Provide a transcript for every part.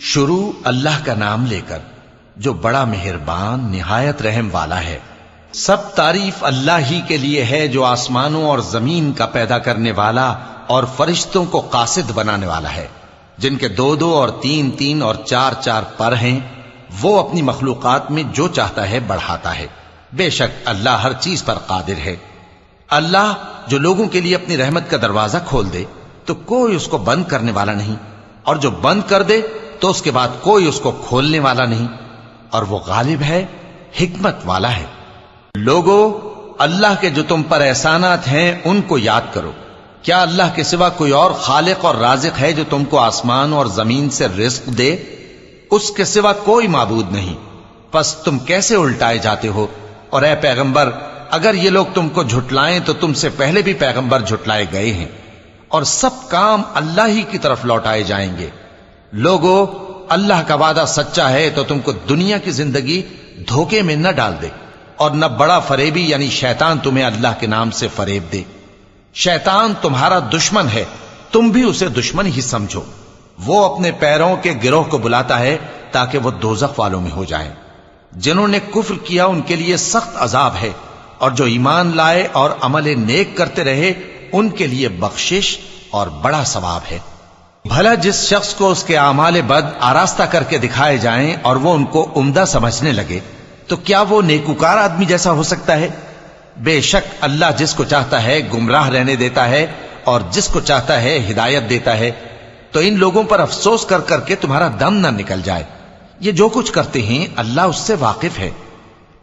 شروع اللہ کا نام لے کر جو بڑا مہربان نہایت رحم والا ہے۔ سب تعریف اللہ ہی کے لیے ہے جو آسمانوں اور زمین کا پیدا کرنے والا اور فرشتوں کو قاصد بنانے والا ہے، جن کے 2 اور 3 اور 4 پر ہیں۔ وہ اپنی مخلوقات میں جو چاہتا ہے بڑھاتا ہے، بے شک اللہ ہر چیز پر قادر ہے۔ اللہ جو لوگوں کے لیے اپنی رحمت کا دروازہ کھول دے تو کوئی اس کو بند کرنے والا نہیں، اور جو بند کر دے تو اس کے بعد کوئی اس کو کھولنے والا نہیں، اور وہ غالب ہے، حکمت والا ہے۔ لوگو، اللہ کے جو تم پر احسانات ہیں ان کو یاد کرو۔ کیا اللہ کے سوا کوئی اور خالق اور رازق ہے جو تم کو آسمان اور زمین سے رزق دے؟ اس کے سوا کوئی معبود نہیں، پس تم کیسے الٹائے جاتے ہو؟ اور اے پیغمبر، اگر یہ لوگ تم کو جھٹلائیں تو تم سے پہلے بھی پیغمبر جھٹلائے گئے ہیں، اور سب کام اللہ ہی کی طرف لوٹائے جائیں گے۔ لوگو، اللہ کا وعدہ سچا ہے تو تم کو دنیا کی زندگی دھوکے میں نہ ڈال دے، اور نہ بڑا فریبی یعنی شیطان تمہیں اللہ کے نام سے فریب دے۔ شیطان تمہارا دشمن ہے، تم بھی اسے دشمن ہی سمجھو۔ وہ اپنے پیروں کے گروہ کو بلاتا ہے تاکہ وہ دوزخ والوں میں ہو جائیں۔ جنہوں نے کفر کیا ان کے لیے سخت عذاب ہے، اور جو ایمان لائے اور عمل نیک کرتے رہے ان کے لیے بخشش اور بڑا ثواب ہے۔ بھلا جس شخص کو اس کے اعمال بد آراستہ کر کے دکھائے جائیں اور وہ ان کو عمدہ سمجھنے لگے تو کیا وہ نیکوکار آدمی جیسا ہو سکتا ہے؟ بے شک اللہ جس کو چاہتا ہے گمراہ رہنے دیتا ہے اور جس کو چاہتا ہے ہدایت دیتا ہے۔ تو ان لوگوں پر افسوس کر کر کے تمہارا دم نہ نکل جائے۔ یہ جو کچھ کرتے ہیں اللہ اس سے واقف ہے،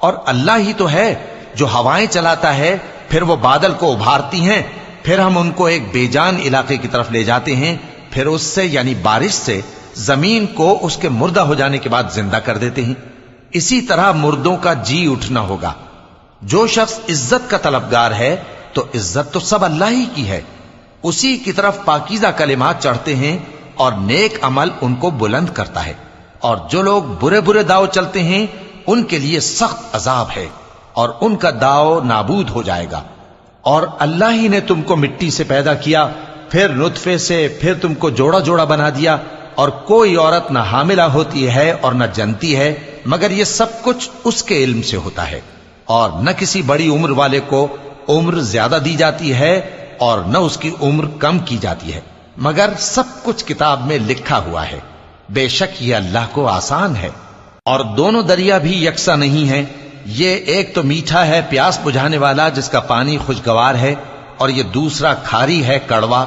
اور اللہ ہی تو ہے جو ہوائیں چلاتا ہے، پھر وہ بادل کو ابھارتی ہیں، پھر ہم ان کو ایک بے جان علاقے کی طرف لے جاتے ہیں، پھر اس سے یعنی بارش سے زمین کو اس کے مردہ ہو جانے کے بعد زندہ کر دیتے ہیں۔ اسی طرح مردوں کا جی اٹھنا ہوگا۔ جو شخص عزت کا طلبگار ہے تو عزت تو سب اللہ ہی کی ہے، اسی کی طرف پاکیزہ کلمات چڑھتے ہیں اور نیک عمل ان کو بلند کرتا ہے، اور جو لوگ برے برے داؤ چلتے ہیں ان کے لیے سخت عذاب ہے، اور ان کا داؤ نابود ہو جائے گا۔ اور اللہ ہی نے تم کو مٹی سے پیدا کیا، پھر نطفے سے، پھر تم کو جوڑا جوڑا بنا دیا، اور کوئی عورت نہ حاملہ ہوتی ہے اور نہ جنتی ہے، مگر یہ سب کچھ اس کے علم سے ہوتا ہے۔ اور نہ کسی بڑی عمر والے کو عمر زیادہ دی جاتی ہے اور نہ اس کی عمر کم کی جاتی ہے، مگر سب کچھ کتاب میں لکھا ہوا ہے۔ بے شک یہ اللہ کو آسان ہے۔ اور دونوں دریا بھی یکساں نہیں ہیں، یہ ایک تو میٹھا ہے پیاس بجھانے والا جس کا پانی خوشگوار ہے، اور یہ دوسرا کھاری ہے کڑوا،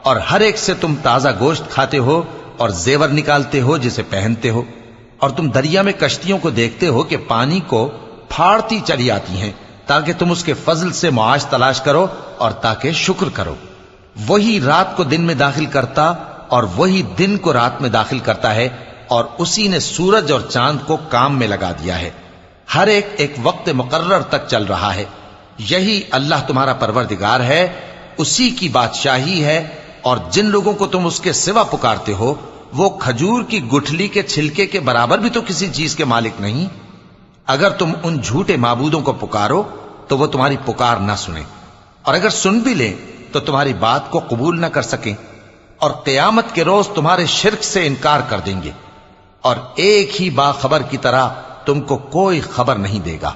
اور ہر ایک سے تم تازہ گوشت کھاتے ہو اور زیور نکالتے ہو جسے پہنتے ہو۔ اور تم دریا میں کشتیوں کو دیکھتے ہو کہ پانی کو پھاڑتی چلی آتی ہیں تاکہ تم اس کے فضل سے معاش تلاش کرو اور تاکہ شکر کرو۔ وہی رات کو دن میں داخل کرتا اور وہی دن کو رات میں داخل کرتا ہے، اور اسی نے سورج اور چاند کو کام میں لگا دیا ہے، ہر ایک ایک وقت مقرر تک چل رہا ہے۔ یہی اللہ تمہارا پروردگار ہے، اسی کی بادشاہی ہے۔ اور جن لوگوں کو تم اس کے سوا پکارتے ہو وہ کھجور کی گٹھلی کے چھلکے کے برابر بھی تو کسی چیز کے مالک نہیں۔ اگر تم ان جھوٹے معبودوں کو پکارو تو وہ تمہاری پکار نہ سنیں، اور اگر سن بھی لیں تو تمہاری بات کو قبول نہ کر سکیں، اور قیامت کے روز تمہارے شرک سے انکار کر دیں گے، اور ایک ہی باخبر کی طرح تم کو کوئی خبر نہیں دے گا۔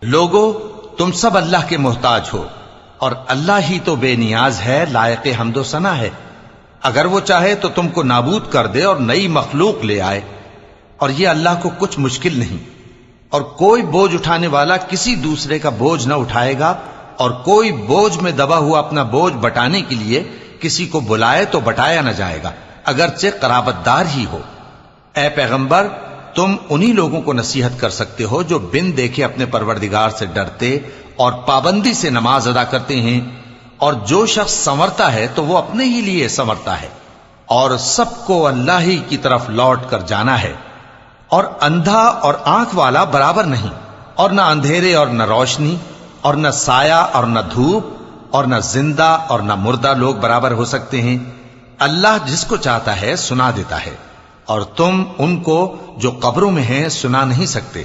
لوگو، تم سب اللہ کے محتاج ہو، اور اللہ ہی تو بے نیاز ہے، لائق حمد و ثنا ہے۔ اگر وہ چاہے تو تم کو نابود کر دے اور نئی مخلوق لے آئے، اور یہ اللہ کو کچھ مشکل نہیں۔ اور کوئی بوجھ اٹھانے والا کسی دوسرے کا بوجھ نہ اٹھائے گا، اور کوئی بوجھ میں دبا ہوا اپنا بوجھ بٹانے کے لیے کسی کو بلائے تو بٹایا نہ جائے گا، اگرچہ قرابت دار ہی ہو۔ اے پیغمبر، تم انہی لوگوں کو نصیحت کر سکتے ہو جو بن دیکھے اپنے پروردگار سے ڈرتے اور پابندی سے نماز ادا کرتے ہیں، اور جو شخص سنورتا ہے تو وہ اپنے ہی لیے سنورتا ہے، اور سب کو اللہ ہی کی طرف لوٹ کر جانا ہے۔ اور اندھا اور آنکھ والا برابر نہیں، اور نہ اندھیرے اور نہ روشنی، اور نہ سایہ اور نہ دھوپ، اور نہ زندہ اور نہ مردہ لوگ برابر ہو سکتے ہیں۔ اللہ جس کو چاہتا ہے سنا دیتا ہے، اور تم ان کو جو قبروں میں ہیں سنا نہیں سکتے۔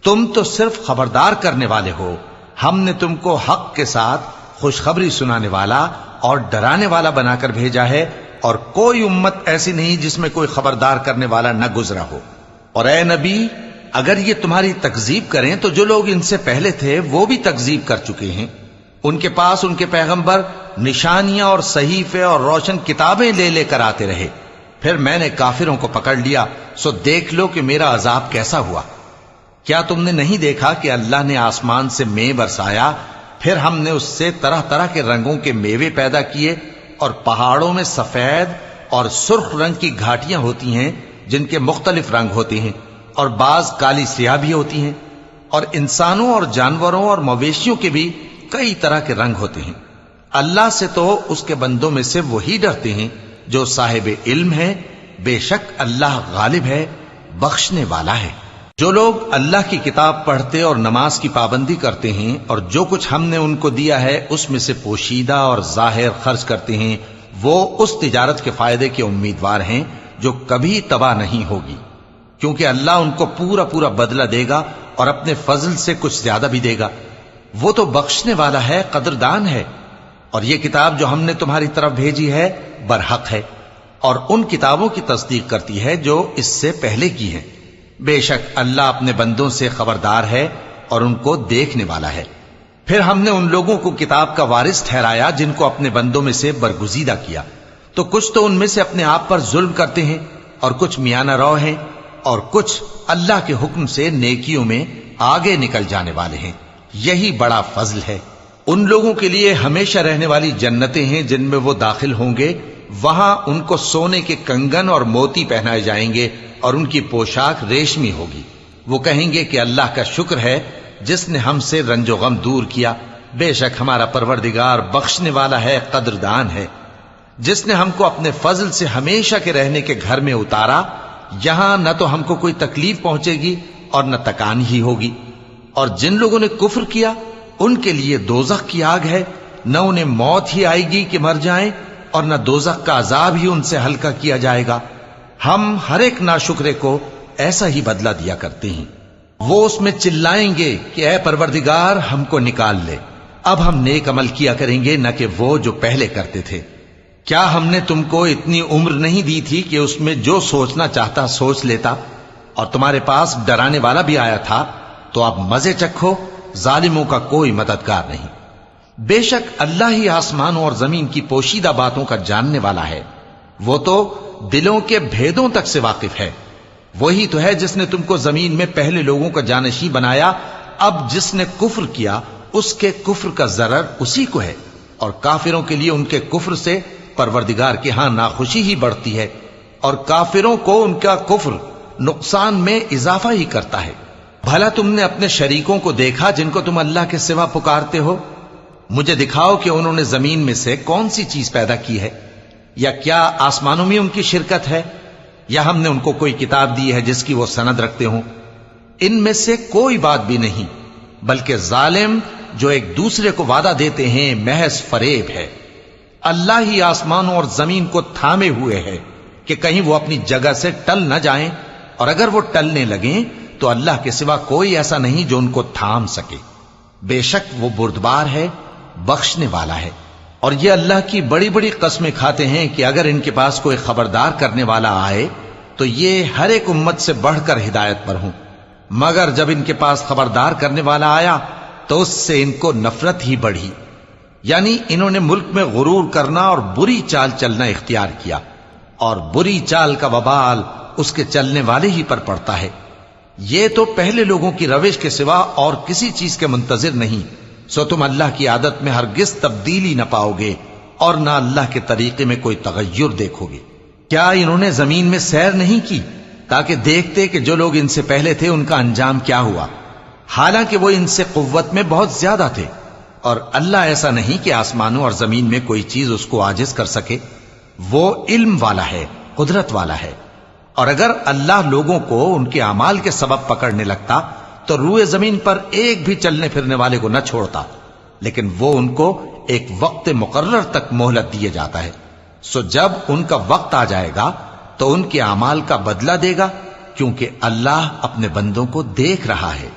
تم تو صرف خبردار کرنے والے ہو، ہم نے تم کو حق کے ساتھ خوشخبری سنانے والا اور ڈرانے والا بنا کر بھیجا ہے، اور کوئی امت ایسی نہیں جس میں کوئی خبردار کرنے والا نہ گزرا ہو۔ اور اے نبی، اگر یہ تمہاری تکذیب کریں تو جو لوگ ان سے پہلے تھے وہ بھی تکذیب کر چکے ہیں۔ ان کے پاس ان کے پیغمبر نشانیاں اور صحیفے اور روشن کتابیں لے لے کر آتے رہے، پھر میں نے کافروں کو پکڑ لیا، سو دیکھ لو کہ میرا عذاب کیسا ہوا۔ کیا تم نے نہیں دیکھا کہ اللہ نے آسمان سے مے برسایا، پھر ہم نے اس سے طرح طرح کے رنگوں کے میوے پیدا کیے، اور پہاڑوں میں سفید اور سرخ رنگ کی گھاٹیاں ہوتی ہیں جن کے مختلف رنگ ہوتے ہیں، اور بعض کالی سیاہ بھی ہوتی ہیں، اور انسانوں اور جانوروں اور مویشیوں کے بھی کئی طرح کے رنگ ہوتے ہیں۔ اللہ سے تو اس کے بندوں میں سے وہی ڈرتے ہیں جو صاحب علم ہے، بے شک اللہ غالب ہے، بخشنے والا ہے۔ جو لوگ اللہ کی کتاب پڑھتے اور نماز کی پابندی کرتے ہیں اور جو کچھ ہم نے ان کو دیا ہے اس میں سے پوشیدہ اور ظاہر خرچ کرتے ہیں، وہ اس تجارت کے فائدے کے امیدوار ہیں جو کبھی تباہ نہیں ہوگی، کیونکہ اللہ ان کو پورا پورا بدلہ دے گا اور اپنے فضل سے کچھ زیادہ بھی دے گا۔ وہ تو بخشنے والا ہے، قدردان ہے۔ اور یہ کتاب جو ہم نے تمہاری طرف بھیجی ہے برحق ہے، اور ان کتابوں کی تصدیق کرتی ہے جو اس سے پہلے کی ہیں۔ بے شک اللہ اپنے بندوں سے خبردار ہے اور ان کو دیکھنے والا ہے۔ پھر ہم نے ان لوگوں کو کتاب کا وارث ٹھہرایا جن کو اپنے بندوں میں سے برگزیدہ کیا، تو کچھ تو ان میں سے اپنے آپ پر ظلم کرتے ہیں اور کچھ میانہ رو ہیں، اور کچھ اللہ کے حکم سے نیکیوں میں آگے نکل جانے والے ہیں۔ یہی بڑا فضل ہے۔ ان لوگوں کے لیے ہمیشہ رہنے والی جنتیں ہیں جن میں وہ داخل ہوں گے، وہاں ان کو سونے کے کنگن اور موتی پہنائے جائیں گے اور ان کی پوشاک ریشمی ہوگی۔ وہ کہیں گے کہ اللہ کا شکر ہے جس نے ہم سے رنج و غم دور کیا، بے شک ہمارا پروردگار بخشنے والا ہے، قدردان ہے۔ جس نے ہم کو اپنے فضل سے ہمیشہ کے رہنے کے گھر میں اتارا، یہاں نہ تو ہم کو کوئی تکلیف پہنچے گی اور نہ تکان ہی ہوگی۔ اور جن لوگوں نے کفر کیا ان کے لیے دوزخ کی آگ ہے، نہ انہیں موت ہی آئے گی کہ مر جائیں، اور نہ دوزخ کا عذاب ہی ان سے ہلکا کیا جائے گا۔ ہم ہر ایک ناشکرے کو ایسا ہی بدلہ دیا کرتے ہیں۔ وہ اس میں چلائیں گے کہ اے پروردگار ہم کو نکال لے، اب ہم نیک عمل کیا کریں گے نہ کہ وہ جو پہلے کرتے تھے۔ کیا ہم نے تم کو اتنی عمر نہیں دی تھی کہ اس میں جو سوچنا چاہتا سوچ لیتا، اور تمہارے پاس ڈرانے والا بھی آیا تھا، تو اب مزے چکھو، ظالموں کا کوئی مددگار نہیں۔ بے شک اللہ ہی آسمانوں اور زمین کی پوشیدہ باتوں کا جاننے والا ہے، وہ تو دلوں کے بھیدوں تک سے واقف ہے۔ وہی تو ہے جس نے تم کو زمین میں پہلے لوگوں کا جانشین بنایا، اب جس نے کفر کیا اس کے کفر کا ضرر اسی کو ہے، اور کافروں کے لیے ان کے کفر سے پروردگار کے ہاں ناخوشی ہی بڑھتی ہے، اور کافروں کو ان کا کفر نقصان میں اضافہ ہی کرتا ہے۔ بھلا تم نے اپنے شریکوں کو دیکھا جن کو تم اللہ کے سوا پکارتے ہو؟ مجھے دکھاؤ کہ انہوں نے زمین میں سے کون سی چیز پیدا کی ہے، یا کیا آسمانوں میں ان کی شرکت ہے، یا ہم نے ان کو کوئی کتاب دی ہے جس کی وہ سند رکھتے ہوں؟ ان میں سے کوئی بات بھی نہیں، بلکہ ظالم جو ایک دوسرے کو وعدہ دیتے ہیں محض فریب ہے۔ اللہ ہی آسمانوں اور زمین کو تھامے ہوئے ہے کہ کہیں وہ اپنی جگہ سے ٹل نہ جائیں، اور اگر وہ ٹلنے لگیں تو اللہ کے سوا کوئی ایسا نہیں جو ان کو تھام سکے۔ بے شک وہ بردبار ہے، بخشنے والا ہے۔ اور یہ اللہ کی بڑی بڑی قسمیں کھاتے ہیں کہ اگر ان کے پاس کوئی خبردار کرنے والا آئے تو یہ ہر ایک امت سے بڑھ کر ہدایت پر ہوں، مگر جب ان کے پاس خبردار کرنے والا آیا تو اس سے ان کو نفرت ہی بڑھی، یعنی انہوں نے ملک میں غرور کرنا اور بری چال چلنا اختیار کیا، اور بری چال کا وبال اس کے چلنے والے ہی پر پڑتا ہے۔ یہ تو پہلے لوگوں کی روش کے سوا اور کسی چیز کے منتظر نہیں، سو تم اللہ کی عادت میں ہرگز تبدیلی نہ پاؤ گے اور نہ اللہ کے طریقے میں کوئی تغیر دیکھو گے۔ کیا انہوں نے زمین میں سیر نہیں کی تاکہ دیکھتے کہ جو لوگ ان سے پہلے تھے ان کا انجام کیا ہوا، حالانکہ وہ ان سے قوت میں بہت زیادہ تھے؟ اور اللہ ایسا نہیں کہ آسمانوں اور زمین میں کوئی چیز اس کو عاجز کر سکے، وہ علم والا ہے، قدرت والا ہے۔ اور اگر اللہ لوگوں کو ان کے اعمال کے سبب پکڑنے لگتا تو روئے زمین پر ایک بھی چلنے پھرنے والے کو نہ چھوڑتا، لیکن وہ ان کو ایک وقت مقرر تک مہلت دیے جاتا ہے، سو جب ان کا وقت آ جائے گا تو ان کے اعمال کا بدلہ دے گا، کیونکہ اللہ اپنے بندوں کو دیکھ رہا ہے۔